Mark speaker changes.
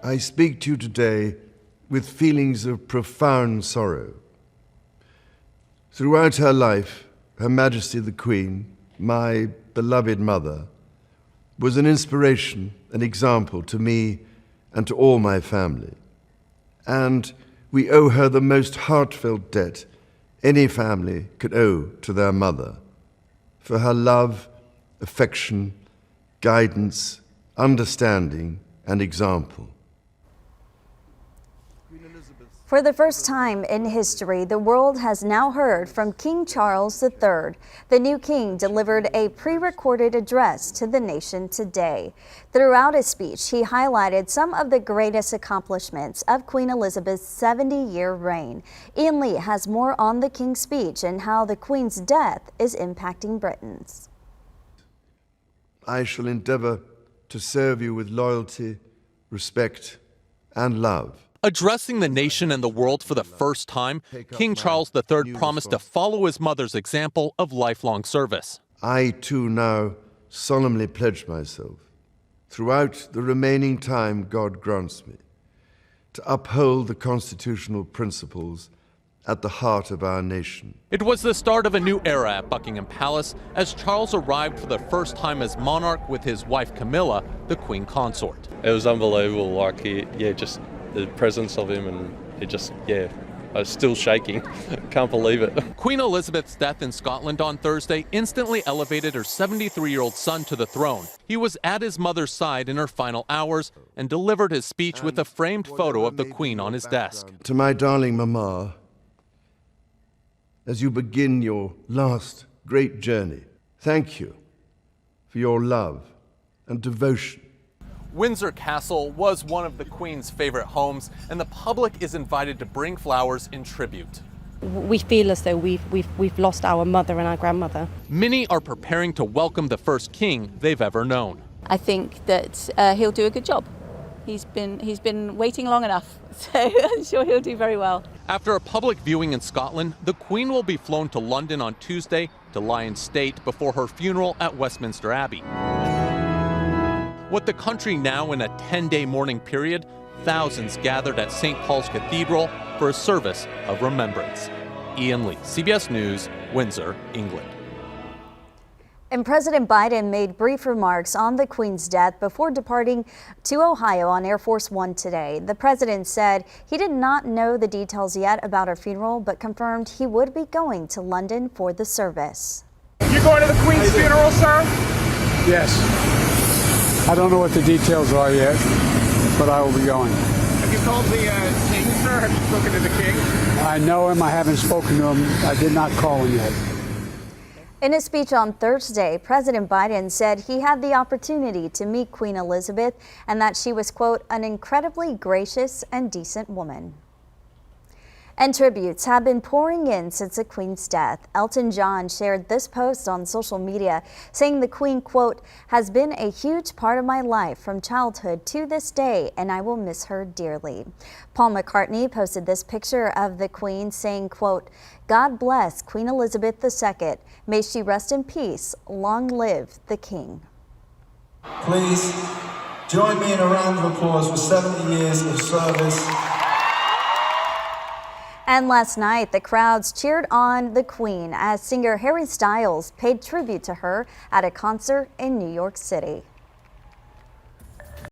Speaker 1: I speak to you today with feelings of profound sorrow. Throughout her life, Her Majesty the Queen, my beloved mother, was an inspiration, an example to me and to all my family. And we owe her the most heartfelt debt any family could owe to their mother, for her love, affection, guidance, understanding, and example.
Speaker 2: For the first time in history, the world has now heard from King Charles III. The new king delivered a pre-recorded address to the nation today. Throughout his speech, he highlighted some of the greatest accomplishments of Queen Elizabeth's 70-year reign. Ian Lee has more on the king's speech and how the queen's death is impacting Britons.
Speaker 1: I shall endeavor to serve you with loyalty, respect, and love.
Speaker 3: Addressing the nation and the world for the first time, King Charles III promised to follow his mother's example of lifelong service.
Speaker 1: I too now solemnly pledge myself, throughout the remaining time God grants me, to uphold the constitutional principles at the heart of our nation.
Speaker 3: It was the start of a new era at Buckingham Palace as Charles arrived for the first time as monarch with his wife Camilla, the Queen Consort.
Speaker 4: It was unbelievable, like just the presence of him, and I was still shaking. Can't believe it.
Speaker 3: Queen Elizabeth's death in Scotland on Thursday instantly elevated her 73-year-old son to the throne. He was at his mother's side in her final hours and delivered his speech with a framed photo of the Queen on his desk.
Speaker 1: To my darling Mama, as you begin your last great journey, thank you for your love and devotion.
Speaker 3: Windsor Castle was one of the Queen's favorite homes, and the public is invited to bring flowers in tribute.
Speaker 5: We feel as though we've lost our mother and our grandmother.
Speaker 3: Many are preparing to welcome the first king they've ever known.
Speaker 6: I think that he'll do a good job. He's been waiting long enough, so I'm sure he'll do very well.
Speaker 3: After a public viewing in Scotland, the Queen will be flown to London on Tuesday to lie in state before her funeral at Westminster Abbey. With the country now in a 10-day mourning period, thousands gathered at St. Paul's Cathedral for a service of remembrance. Ian Lee, CBS News, Windsor, England.
Speaker 2: And President Biden made brief remarks on the Queen's death before departing to Ohio on Air Force One today. The president said he did not know the details yet about her funeral, but confirmed he would be going to London for the service.
Speaker 7: You going to the Queen's funeral, sir?
Speaker 8: Yes. I don't know what the details are yet, but I will be going.
Speaker 7: Have you called the king, sir? Have you spoken to the king?
Speaker 8: I know him. I haven't spoken to him. I did not call him yet.
Speaker 2: In his speech on Thursday, President Biden said he had the opportunity to meet Queen Elizabeth and that she was, quote, an incredibly gracious and decent woman. And tributes have been pouring in since the Queen's death. Elton John shared this post on social media saying the Queen, quote, has been a huge part of my life from childhood to this day, and I will miss her dearly. Paul McCartney posted this picture of the Queen saying, quote, God bless Queen Elizabeth II. May she rest in peace. Long live the King.
Speaker 9: Please join me in a round of applause for 70 years of service.
Speaker 2: And last night, the crowds cheered on the Queen as singer Harry Styles paid tribute to her at a concert in New York City.